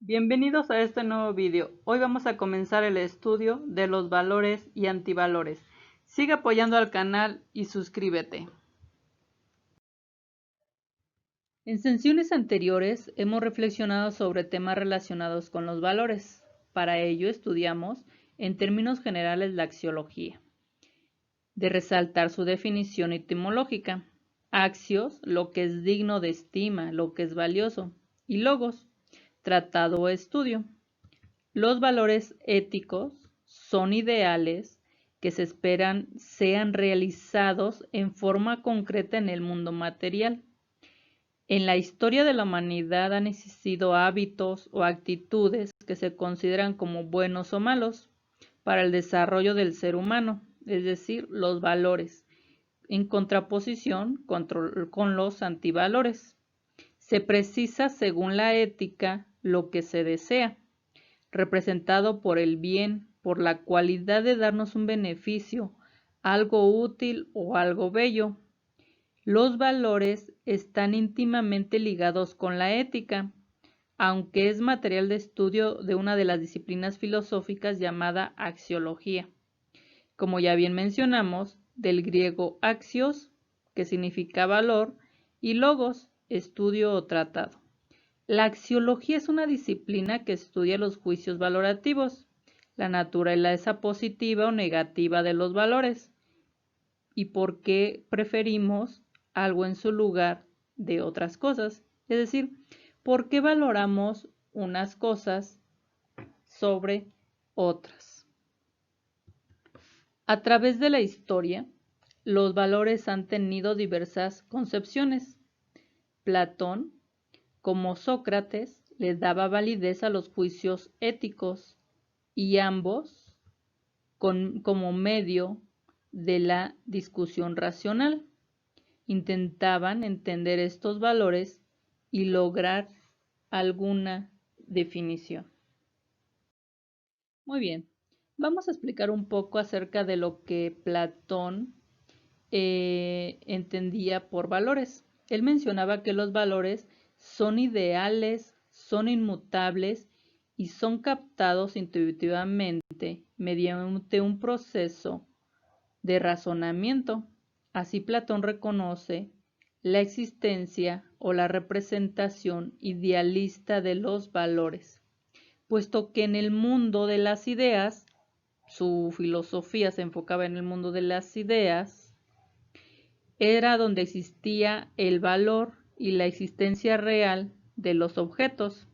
Bienvenidos a este nuevo vídeo. Hoy vamos a comenzar el estudio de los valores y antivalores. Sigue apoyando al canal y suscríbete. En sesiones anteriores hemos reflexionado sobre temas relacionados con los valores. Para ello estudiamos en términos generales la axiología, de resaltar su definición etimológica. Axios, lo que es digno de estima, lo que es valioso, y logos, tratado o estudio. Los valores éticos son ideales que se esperan sean realizados en forma concreta en el mundo material. En la historia de la humanidad han existido hábitos o actitudes que se consideran como buenos o malos para el desarrollo del ser humano, es decir, los valores, en contraposición con los antivalores. Se precisa según la ética lo que se desea, representado por el bien, por la cualidad de darnos un beneficio, algo útil o algo bello. Los valores están íntimamente ligados con la ética, aunque es material de estudio de una de las disciplinas filosóficas llamada axiología. Como ya bien mencionamos, del griego axios, que significa valor, y logos, estudio o tratado. La axiología es una disciplina que estudia los juicios valorativos, la naturaleza positiva o negativa de los valores y por qué preferimos algo en su lugar de otras cosas. Es decir, por qué valoramos unas cosas sobre otras. A través de la historia, los valores han tenido diversas concepciones. Platón, como Sócrates, les daba validez a los juicios éticos y ambos como medio de la discusión racional intentaban entender estos valores y lograr alguna definición. Muy bien, vamos a explicar un poco acerca de lo que Platón entendía por valores. Él mencionaba que los valores son ideales, son inmutables y son captados intuitivamente mediante un proceso de razonamiento. Así Platón reconoce la existencia o la representación idealista de los valores, puesto que en el mundo de las ideas, su filosofía se enfocaba en el mundo de las ideas, era donde existía el valor y la existencia real de los objetos.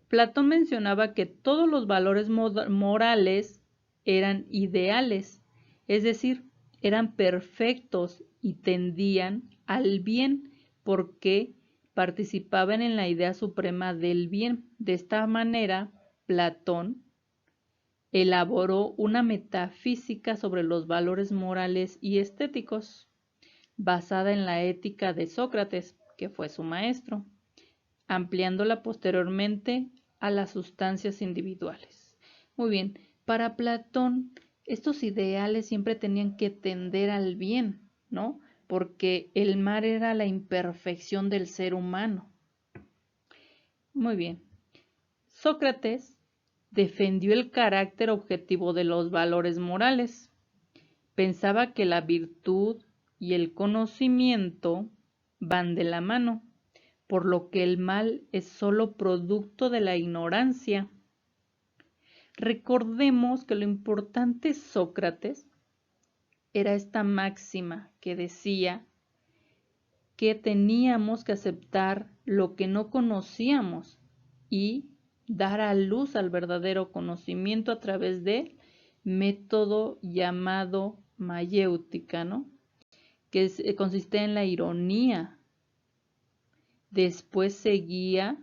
Platón mencionaba que todos los valores morales eran ideales, es decir, eran perfectos y tendían al bien porque participaban en la idea suprema del bien. De esta manera, Platón elaboró una metafísica sobre los valores morales y estéticos, basada en la ética de Sócrates, que fue su maestro, ampliándola posteriormente a las sustancias individuales. Muy bien, para Platón, estos ideales siempre tenían que tender al bien, ¿no? Porque el mal era la imperfección del ser humano. Muy bien. Sócrates defendió el carácter objetivo de los valores morales. Pensaba que la virtud y el conocimiento van de la mano, por lo que el mal es solo producto de la ignorancia. Recordemos que lo importante de Sócrates era esta máxima que decía que teníamos que aceptar lo que no conocíamos y dar a luz al verdadero conocimiento a través del método llamado mayéutica, ¿no? Que consiste en la ironía. Después seguía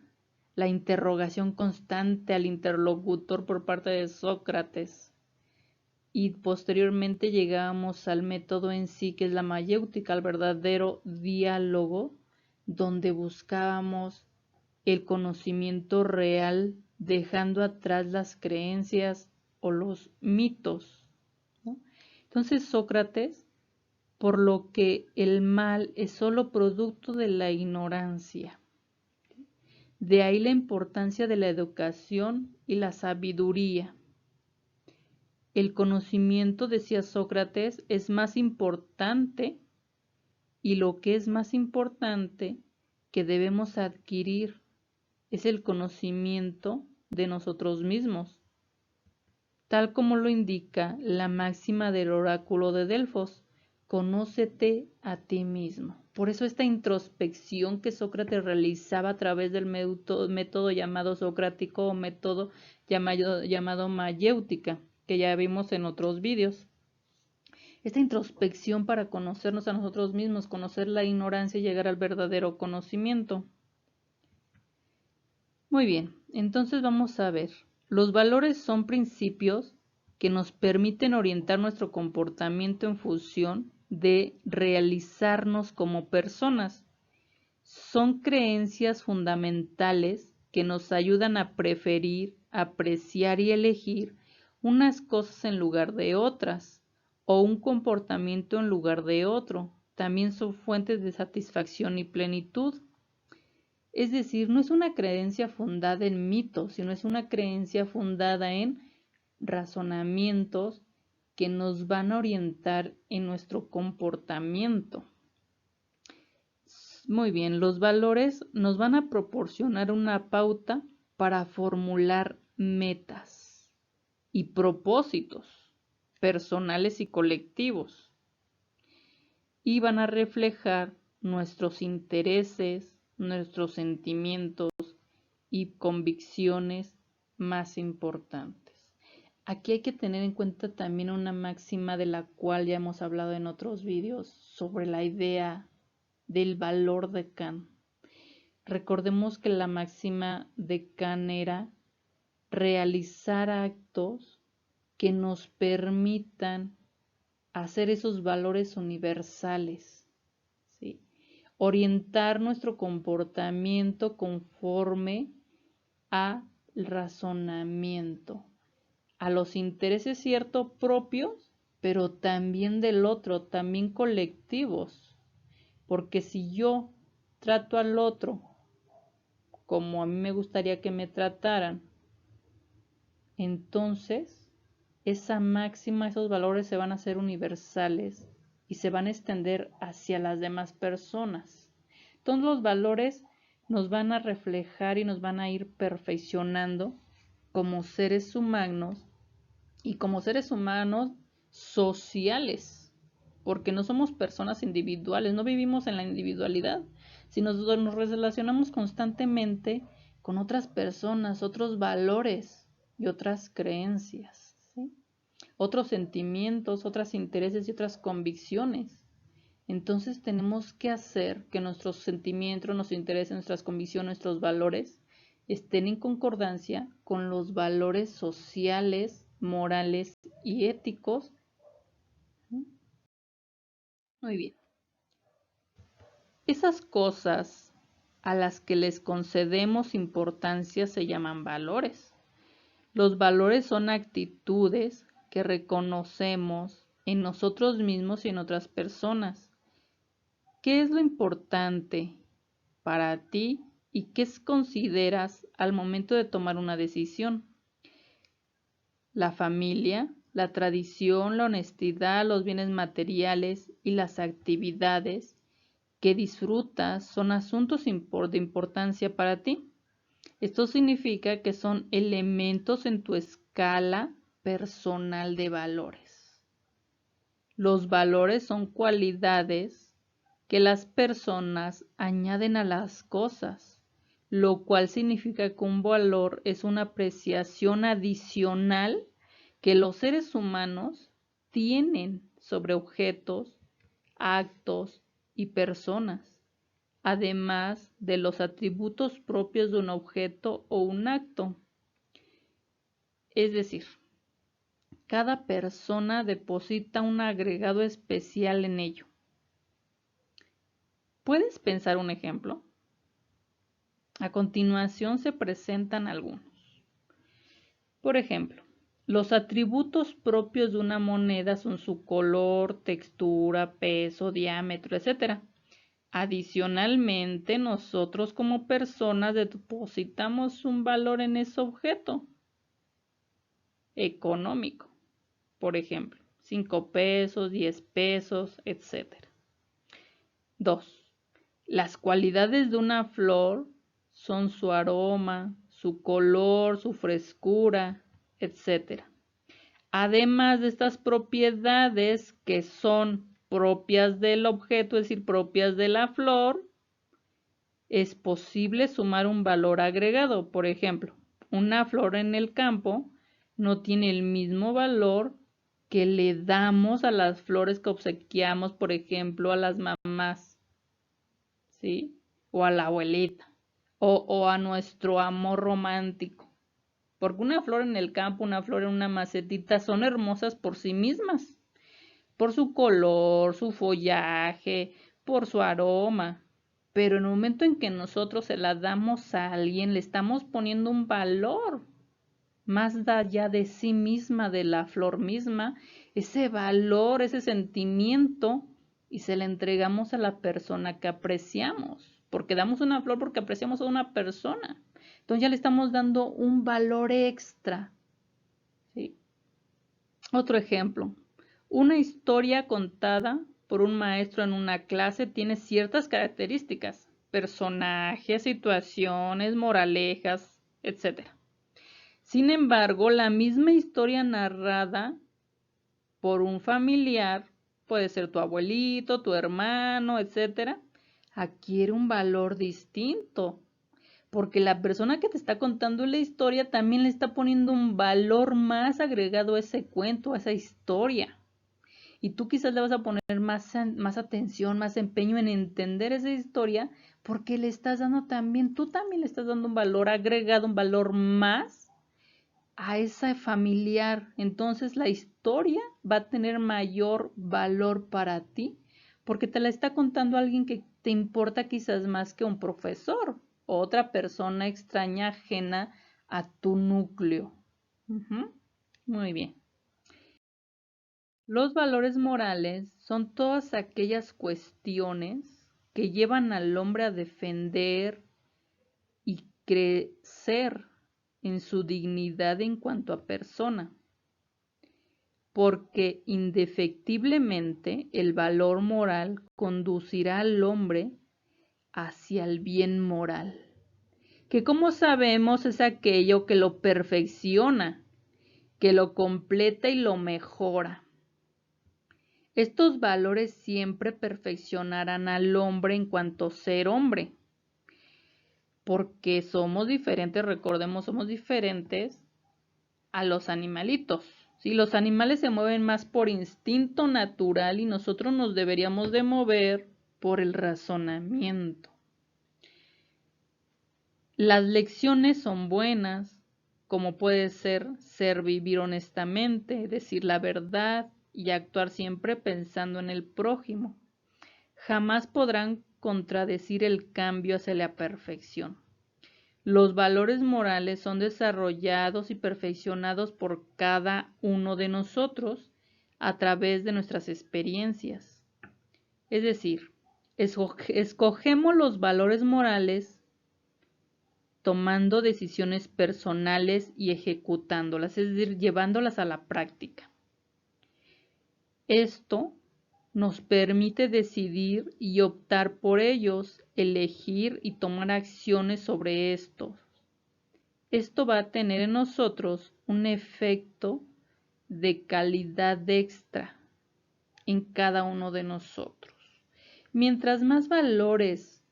la interrogación constante al interlocutor por parte de Sócrates y posteriormente llegamos al método en sí, que es la mayéutica, al verdadero diálogo, donde buscábamos el conocimiento real, dejando atrás las creencias o los mitos, ¿no? Entonces Sócrates, por lo que el mal es solo producto de la ignorancia. De ahí la importancia de la educación y la sabiduría. El conocimiento, decía Sócrates, es más importante, y lo que es más importante que debemos adquirir es el conocimiento de nosotros mismos, tal como lo indica la máxima del oráculo de Delfos: conócete a ti mismo. Por eso esta introspección que Sócrates realizaba a través del método llamado socrático o método llamado mayéutica, que ya vimos en otros vídeos. Esta introspección para conocernos a nosotros mismos, conocer la ignorancia y llegar al verdadero conocimiento. Muy bien, entonces vamos a ver. Los valores son principios que nos permiten orientar nuestro comportamiento en función de realizarnos como personas. Son creencias fundamentales que nos ayudan a preferir, apreciar y elegir unas cosas en lugar de otras, o un comportamiento en lugar de otro. También son fuentes de satisfacción y plenitud. Es decir, no es una creencia fundada en mitos, sino es una creencia fundada en razonamientos que nos van a orientar en nuestro comportamiento. Muy bien, los valores nos van a proporcionar una pauta para formular metas y propósitos personales y colectivos, y van a reflejar nuestros intereses, nuestros sentimientos y convicciones más importantes. Aquí hay que tener en cuenta también una máxima de la cual ya hemos hablado en otros vídeos sobre la idea del valor de Kant. Recordemos que la máxima de Kant era realizar actos que nos permitan hacer esos valores universales, ¿sí? Orientar nuestro comportamiento conforme al razonamiento, a los intereses ciertos propios, pero también del otro, también colectivos. Porque si yo trato al otro como a mí me gustaría que me trataran, entonces esa máxima, esos valores se van a hacer universales y se van a extender hacia las demás personas. Entonces los valores nos van a reflejar y nos van a ir perfeccionando como seres humanos, y como seres humanos sociales, porque no somos personas individuales, no vivimos en la individualidad, sino nos relacionamos constantemente con otras personas, otros valores y otras creencias, ¿sí? Otros sentimientos, otros intereses y otras convicciones. Entonces tenemos que hacer que nuestros sentimientos, nuestros intereses, nuestras convicciones, nuestros valores estén en concordancia con los valores sociales, morales y éticos. Muy bien. Esas cosas a las que les concedemos importancia se llaman valores. Los valores son actitudes que reconocemos en nosotros mismos y en otras personas. ¿Qué es lo importante para ti y qué consideras al momento de tomar una decisión? La familia, la tradición, la honestidad, los bienes materiales y las actividades que disfrutas son asuntos de importancia para ti. Esto significa que son elementos en tu escala personal de valores. Los valores son cualidades que las personas añaden a las cosas, lo cual significa que un valor es una apreciación adicional que los seres humanos tienen sobre objetos, actos y personas, además de los atributos propios de un objeto o un acto. Es decir, cada persona deposita un agregado especial en ello. ¿Puedes pensar un ejemplo? A continuación se presentan algunos. Por ejemplo, los atributos propios de una moneda son su color, textura, peso, diámetro, etc. Adicionalmente, nosotros como personas depositamos un valor en ese objeto económico, por ejemplo, 5 pesos, 10 pesos, etc. 2. Las cualidades de una flor son su aroma, su color, su frescura, etc. Además de estas propiedades que son propias del objeto, es decir, propias de la flor, es posible sumar un valor agregado. Por ejemplo, una flor en el campo no tiene el mismo valor que le damos a las flores que obsequiamos, por ejemplo, a las mamás, ¿sí? O a la abuelita, o a nuestro amor romántico. Porque una flor en el campo, una flor en una macetita son hermosas por sí mismas, por su color, su follaje, por su aroma. Pero en el momento en que nosotros se la damos a alguien, le estamos poniendo un valor más allá de sí misma, de la flor misma, ese valor, ese sentimiento, y se la entregamos a la persona que apreciamos, porque damos una flor porque apreciamos a una persona. Entonces ya le estamos dando un valor extra, ¿sí? Otro ejemplo, una historia contada por un maestro en una clase tiene ciertas características, personajes, situaciones, moralejas, etc. Sin embargo, la misma historia narrada por un familiar, puede ser tu abuelito, tu hermano, etc., adquiere un valor distinto, porque la persona que te está contando la historia también le está poniendo un valor más agregado a ese cuento, a esa historia. Y tú quizás le vas a poner más atención, más empeño en entender esa historia, porque le estás dando también, tú también le estás dando un valor agregado, un valor más a esa familiar. Entonces la historia va a tener mayor valor para ti, porque te la está contando alguien que te importa quizás más que un profesor o otra persona extraña ajena a tu núcleo. Muy bien. Los valores morales son todas aquellas cuestiones que llevan al hombre a defender y crecer en su dignidad en cuanto a persona, porque indefectiblemente el valor moral conducirá al hombre hacia el bien moral, que como sabemos es aquello que lo perfecciona, que lo completa y lo mejora. Estos valores siempre perfeccionarán al hombre en cuanto ser hombre, porque somos diferentes, recordemos, somos diferentes a los animalitos. Si los animales se mueven más por instinto natural y nosotros nos deberíamos de mover por el razonamiento. Las lecciones son buenas, como puede ser vivir honestamente, decir la verdad y actuar siempre pensando en el prójimo. Jamás podrán contradecir el cambio hacia la perfección. Los valores morales son desarrollados y perfeccionados por cada uno de nosotros a través de nuestras experiencias. Es decir, escogemos los valores morales tomando decisiones personales y ejecutándolas, es decir, llevándolas a la práctica. Esto nos permite decidir y optar por ellos, elegir y tomar acciones sobre estos. Esto va a tener en nosotros un efecto de calidad extra en cada uno de nosotros. Mientras más valores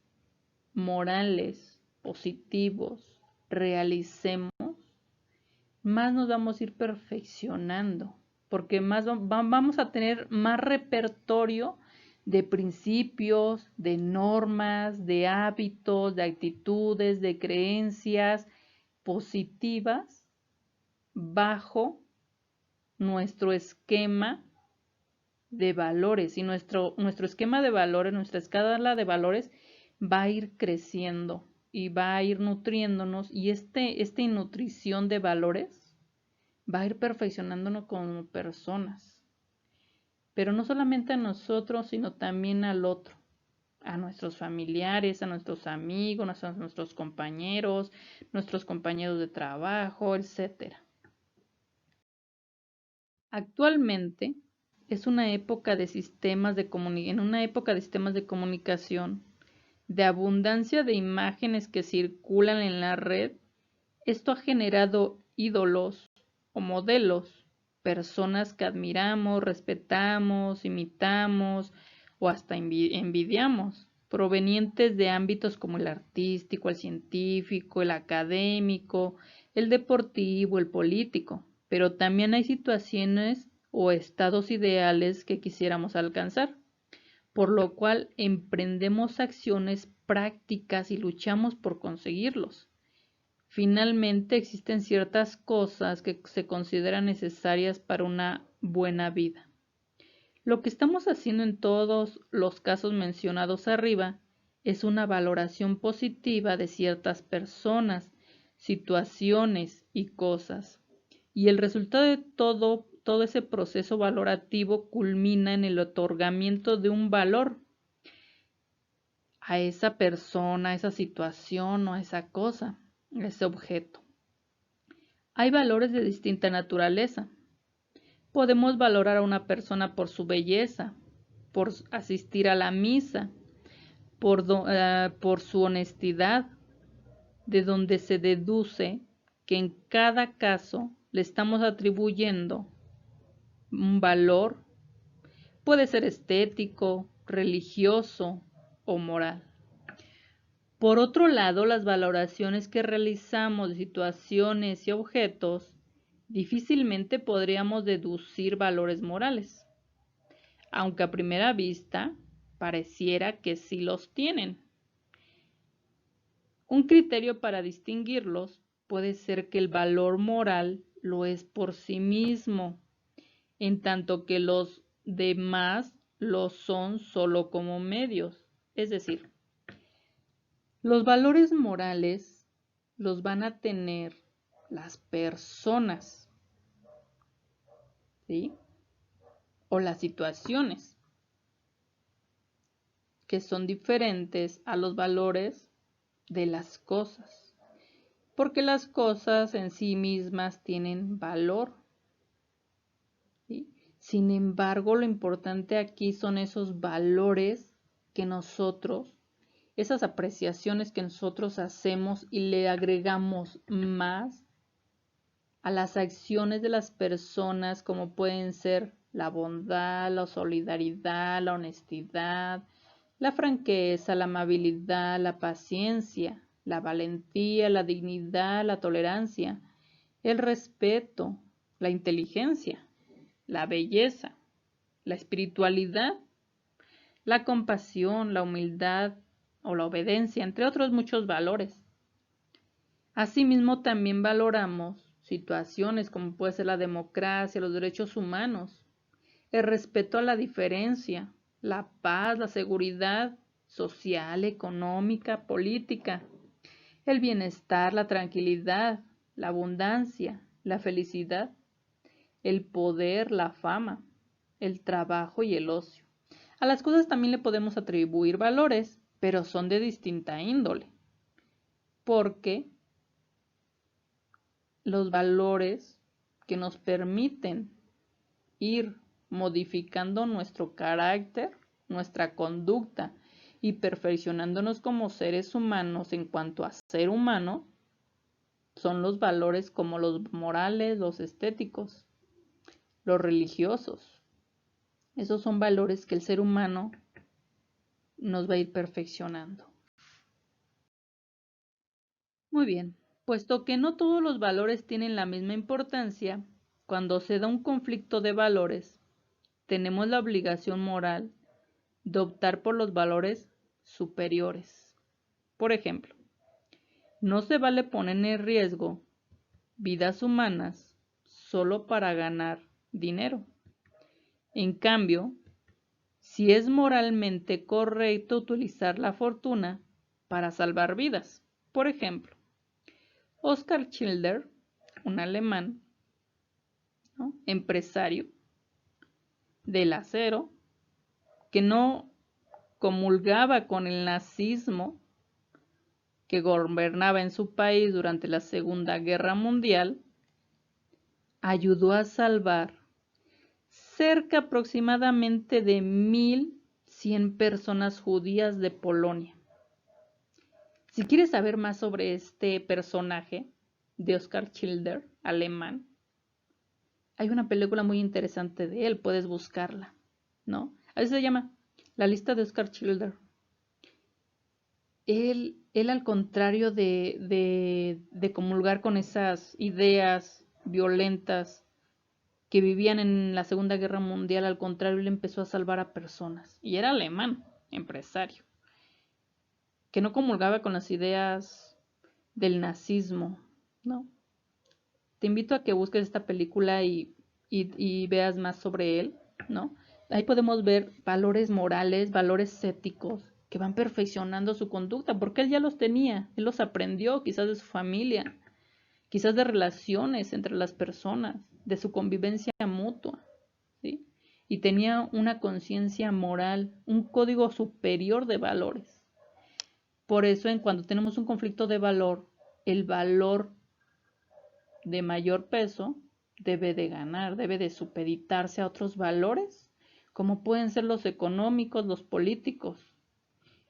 morales, positivos, realicemos, más nos vamos a ir perfeccionando, porque más vamos a tener más repertorio de principios, de normas, de hábitos, de actitudes, de creencias positivas bajo nuestro esquema de valores, y nuestro esquema de valores, nuestra escala de valores va a ir creciendo y va a ir nutriéndonos, y esta nutrición de valores va a ir perfeccionándonos como personas, pero no solamente a nosotros, sino también al otro, a nuestros familiares, a nuestros amigos, a nuestros compañeros de trabajo, etcétera. Actualmente es una época de en una época de sistemas de comunicación, de abundancia de imágenes que circulan en la red. Esto ha generado ídolos o modelos, personas que admiramos, respetamos, imitamos o hasta envidiamos, provenientes de ámbitos como el artístico, el científico, el académico, el deportivo, el político. Pero también hay situaciones o estados ideales que quisiéramos alcanzar, por lo cual emprendemos acciones prácticas y luchamos por conseguirlos. Finalmente, existen ciertas cosas que se consideran necesarias para una buena vida. Lo que estamos haciendo en todos los casos mencionados arriba es una valoración positiva de ciertas personas, situaciones y cosas. Y el resultado de todo ese proceso valorativo culmina en el otorgamiento de un valor a esa persona, a esa situación o a esa cosa, a ese objeto. Hay valores de distinta naturaleza. Podemos valorar a una persona por su belleza, por asistir a la misa, por su honestidad, de donde se deduce que en cada caso le estamos atribuyendo un valor, puede ser estético, religioso o moral. Por otro lado, las valoraciones que realizamos de situaciones y objetos difícilmente podríamos deducir valores morales, aunque a primera vista pareciera que sí los tienen. Un criterio para distinguirlos puede ser que el valor moral lo es por sí mismo, en tanto que los demás lo son solo como medios. Es decir, los valores morales los van a tener las personas, ¿sí? O las situaciones, que son diferentes a los valores de las cosas, porque las cosas en sí mismas tienen valor, ¿sí? Sin embargo, lo importante aquí son esos valores que nosotros, esas apreciaciones que nosotros hacemos y le agregamos más a las acciones de las personas, como pueden ser la bondad, la solidaridad, la honestidad, la franqueza, la amabilidad, la paciencia, la valentía, la dignidad, la tolerancia, el respeto, la inteligencia, la belleza, la espiritualidad, la compasión, la humildad o la obediencia, entre otros muchos valores. Asimismo, también valoramos situaciones como puede ser la democracia, los derechos humanos, el respeto a la diferencia, la paz, la seguridad social, económica, política, el bienestar, la tranquilidad, la abundancia, la felicidad, el poder, la fama, el trabajo y el ocio. A las cosas también le podemos atribuir valores, pero son de distinta índole, porque los valores que nos permiten ir modificando nuestro carácter, nuestra conducta y perfeccionándonos como seres humanos en cuanto a ser humano, son los valores como los morales, los estéticos, los religiosos. Esos son valores que el ser humano nos va a ir perfeccionando. Muy bien, puesto que no todos los valores tienen la misma importancia, cuando se da un conflicto de valores, tenemos la obligación moral de optar por los valores superiores. Por ejemplo, no se vale poner en riesgo vidas humanas solo para ganar dinero. En cambio, si es moralmente correcto utilizar la fortuna para salvar vidas. Por ejemplo, Oskar Schindler, un alemán, ¿no?, empresario del acero, que no comulgaba con el nazismo que gobernaba en su país durante la Segunda Guerra Mundial, ayudó a salvar cerca aproximadamente de 1.100 personas judías de Polonia. Si quieres saber más sobre este personaje de Oskar Schindler, alemán, hay una película muy interesante de él, puedes buscarla, ¿no? Así se llama, La lista de Oskar Schindler. Él al contrario de comulgar con esas ideas violentas que vivían en la Segunda Guerra Mundial, al contrario, él empezó a salvar a personas. Y era alemán, empresario, que no comulgaba con las ideas del nazismo, ¿no? Te invito a que busques esta película y veas más sobre él, ¿no? Ahí podemos ver valores morales, valores éticos que van perfeccionando su conducta, porque él ya los tenía, él los aprendió quizás de su familia, quizás de relaciones entre las personas, de su convivencia mutua, ¿sí? Y tenía una conciencia moral, un código superior de valores. Por eso, cuando tenemos un conflicto de valor, el valor de mayor peso debe de ganar, debe de supeditarse a otros valores, como pueden ser los económicos, los políticos,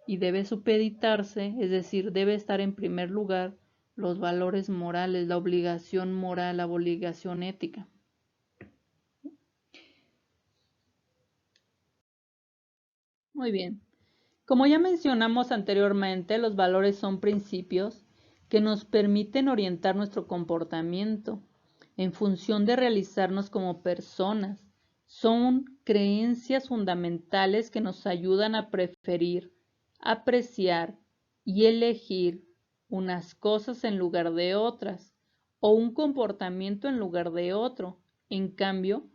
y debe supeditarse, es decir, debe estar en primer lugar los valores morales, la obligación moral, la obligación ética. Muy bien. Como ya mencionamos anteriormente, los valores son principios que nos permiten orientar nuestro comportamiento en función de realizarnos como personas. Son creencias fundamentales que nos ayudan a preferir, apreciar y elegir unas cosas en lugar de otras o un comportamiento en lugar de otro. En cambio,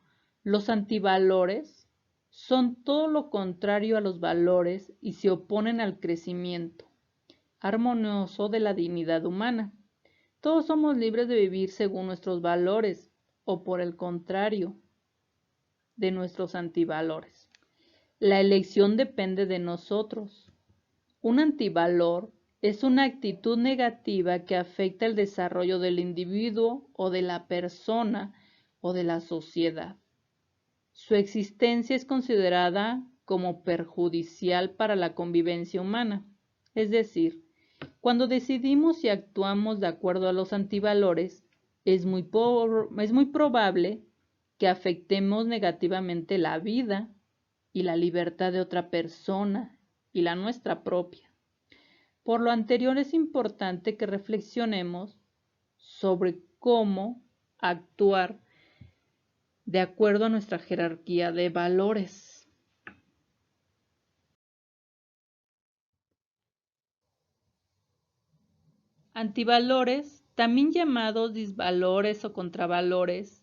los antivalores son todo lo contrario a los valores y se oponen al crecimiento armonioso de la dignidad humana. Todos somos libres de vivir según nuestros valores o por el contrario de nuestros antivalores. La elección depende de nosotros. Un antivalor es una actitud negativa que afecta el desarrollo del individuo o de la persona o de la sociedad. Su existencia es considerada como perjudicial para la convivencia humana. Es decir, cuando decidimos y actuamos de acuerdo a los antivalores, es muy probable que afectemos negativamente la vida y la libertad de otra persona y la nuestra propia. Por lo anterior, es importante que reflexionemos sobre cómo actuar de acuerdo a nuestra jerarquía de valores. Antivalores, también llamados disvalores o contravalores,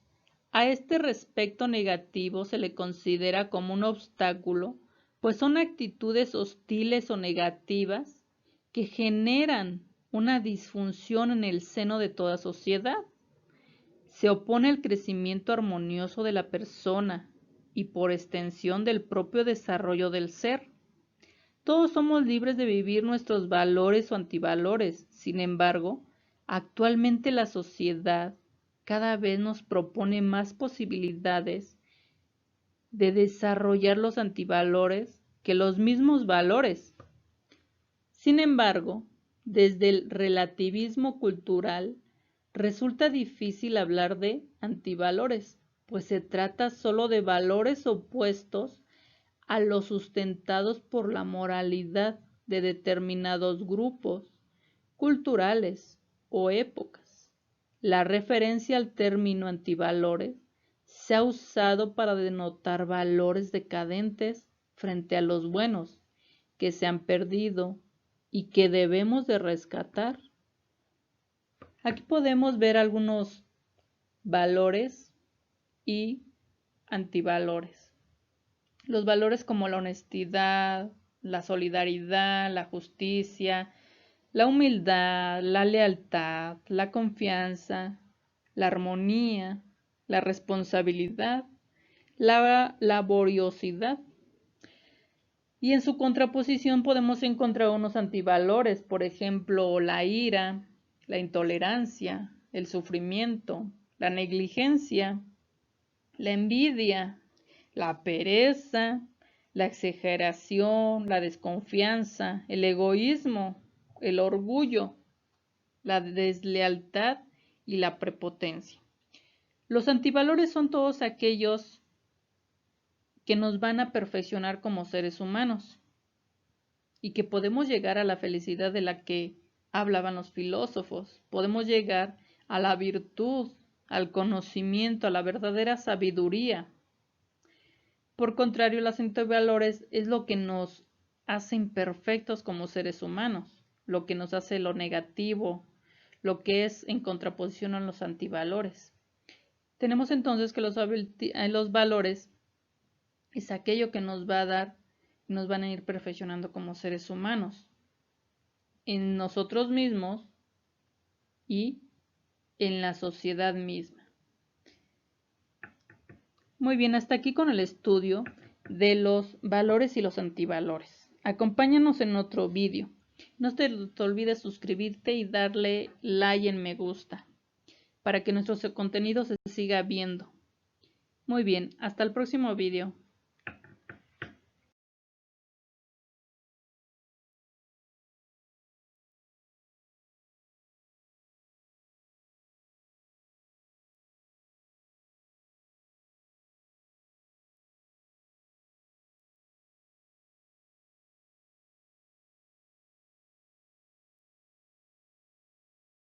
a este respecto negativo se le considera como un obstáculo, pues son actitudes hostiles o negativas que generan una disfunción en el seno de toda sociedad. Se opone al crecimiento armonioso de la persona y por extensión del propio desarrollo del ser. Todos somos libres de vivir nuestros valores o antivalores. Sin embargo, actualmente la sociedad cada vez nos propone más posibilidades de desarrollar los antivalores que los mismos valores. Sin embargo, desde el relativismo cultural, resulta difícil hablar de antivalores, pues se trata solo de valores opuestos a los sustentados por la moralidad de determinados grupos culturales o épocas. La referencia al término antivalores se ha usado para denotar valores decadentes frente a los buenos que se han perdido y que debemos de rescatar. Aquí podemos ver algunos valores y antivalores. Los valores como la honestidad, la solidaridad, la justicia, la humildad, la lealtad, la confianza, la armonía, la responsabilidad, la laboriosidad. Y en su contraposición podemos encontrar unos antivalores, por ejemplo, la ira, la intolerancia, el sufrimiento, la negligencia, la envidia, la pereza, la exageración, la desconfianza, el egoísmo, el orgullo, la deslealtad y la prepotencia. Los antivalores son todos aquellos que nos van a perfeccionar como seres humanos y que podemos llegar a la felicidad de la que hablaban los filósofos. Podemos llegar a la virtud, al conocimiento, a la verdadera sabiduría. Por contrario, los antivalores es lo que nos hace imperfectos como seres humanos, lo que nos hace lo negativo, lo que es en contraposición a los antivalores. Tenemos entonces que los valores es aquello que nos va a dar, nos van a ir perfeccionando como seres humanos, en nosotros mismos y en la sociedad misma. Muy bien, hasta aquí con el estudio de los valores y los antivalores. Acompáñanos en otro vídeo. No te olvides suscribirte y darle like en me gusta para que nuestro contenido se siga viendo. Muy bien, hasta el próximo vídeo.